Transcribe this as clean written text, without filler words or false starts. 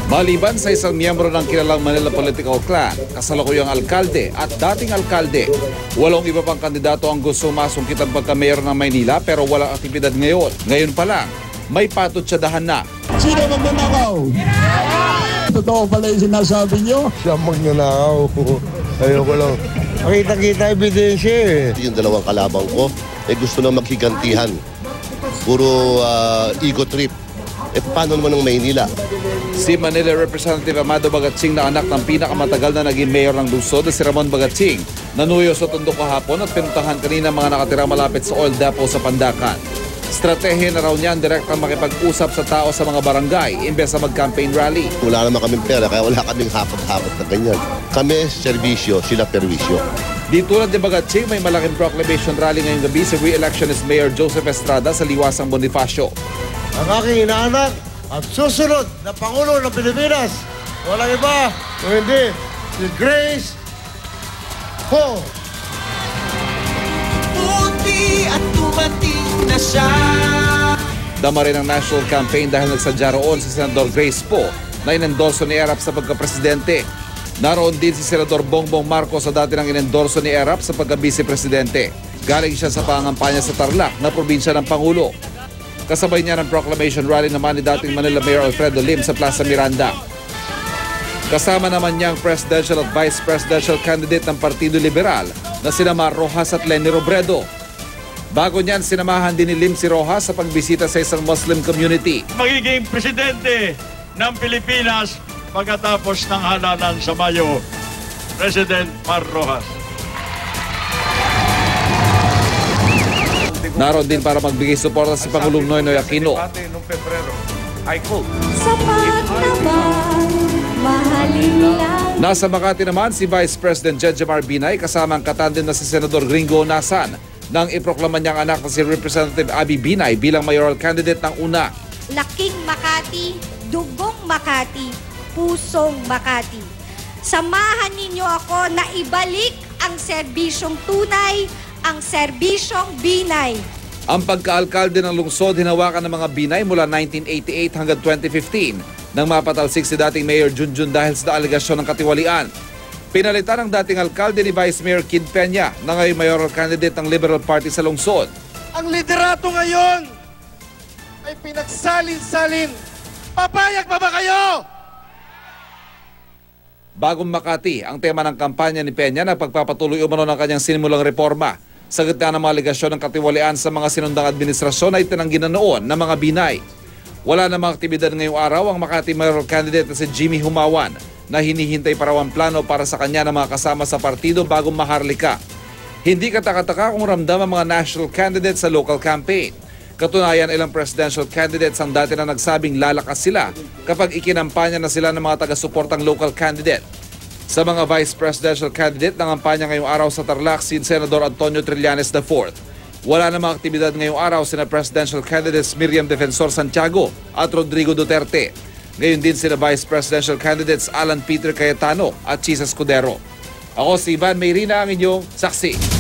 Maliban sa isang miyembro ng kilalang Manila Political Clan, kasalukuyang alkalde at dating alkalde, walong iba pang kandidato ang gusto masungkit ang pagka-mayor ng Maynila pero walang aktibidad ngayon. Ngayon pa lang, may patutsadahan na. Sino magnanakaw? Totoo pala yung sinasabi nyo? Siya magnanakaw. Ayoko lang. Makita-kita ebidensya eh. Yung dalawang kalabang ko, gusto na maghigantihan. Puro ego trip. Paano naman ng Maynila? Si Manila Representative Amado Bagatsing na anak ng pinakamatagal na naging mayor ng lungsod na si Ramon Bagatsing, nanuyo sa Tondo kahapon at pinuntahan kanina mga nakatira malapit sa oil depot sa Pandacan. Stratehiya na raw niyan direktang makipag-usap sa tao sa mga barangay imbes sa mag-campaign rally. Wala naman kaming pera, kaya wala kaming hapot-hapot na ganyan. Kami, serbisyo, sila perwisyo. Di tulad ni Bagatsing, may malaking proclamation rally ngayong gabi si re-electionist Mayor Joseph Estrada sa Liwasang Bonifacio. Ang aking inaanak at susunod na Pangulo ng Pilipinas, walang iba kung hindi si Grace Ho. Puti at tumating na siya. Dama rin ang national campaign dahil nagsadya roon si Senador Grace Poe na inendorso ni Erap sa pagka-presidente. Naroon din si Senador Bongbong Marcos sa dati ng inendorso ni Erap sa pagka-vice-presidente. Galing siya sa pangangampanya sa Tarlac na probinsya ng Pangulo. Kasabay niya ng proclamation rally naman ni dating Manila Mayor Alfredo Lim sa Plaza Miranda. Kasama naman niyang presidential at vice presidential candidate ng Partido Liberal na sina Mar Rojas at Leni Robredo. Bago niyan, sinamahan din ni Lim si Rojas sa pagbisita sa isang Muslim community. Magiging presidente ng Pilipinas pagkatapos ng halalan sa Mayo, President Mar Rojas. Naroon din para magbigay suporta si Pangulong Noynoy Aquino. Sapat na ba, mahalin lang. Nasa Makati naman si Vice President Jejomar Binay kasama ang katandem na si Senador Gringo Nasan nang iproklama niyang anak na si Representative Abby Binay bilang mayoral candidate ng una. Laking Makati, dugong Makati, pusong Makati. Samahan ninyo ako na ibalik ang serbisyong tunay, ang serbisyong Binay. Ang pagkaalkalde ng lungsod hinawakan ng mga Binay mula 1988 hanggang 2015 nang mapatalsik si dating Mayor Junjun dahil sa alegasyon ng katiwalian. Pinalitan ang dating alkalde ni Vice Mayor Kid Peña na ngayon mayoral candidate ng Liberal Party sa lungsod. Ang liderato ngayon ay pinagsalin-salin. Papayag pa ba kayo? Bagong Makati, ang tema ng kampanya ni Peña na pagpapatuloy umano ng kanyang sinimulang reforma. Sa gitna ng mga alegasyon ng katiwalian sa mga sinundang administrasyon ay tinanggi na noon ng mga Binay. Wala namang aktibidad ngayong araw ang Makati mayoral candidate na si Jimmy Humawan na hinihintay pa raw ang plano para sa kanya ng mga kasama sa partido bago maharlika. Hindi katakataka kung ramdam ang mga national candidates sa local campaign. Katunayan, ilang presidential candidates ang dati na nagsabing lalakas sila kapag ikinampanya na sila ng mga taga-suportang local candidate. Sa mga vice presidential candidate, nangampanya ngayong araw sa Tarlac si Senador Antonio Trillanes IV. Wala namang aktibidad ngayong araw sina presidential candidates Miriam Defensor Santiago at Rodrigo Duterte. Ngayon din sina vice presidential candidates Alan Peter Cayetano at Chis Escudero. Ako si Ivan Mayrina, ang inyong saksi.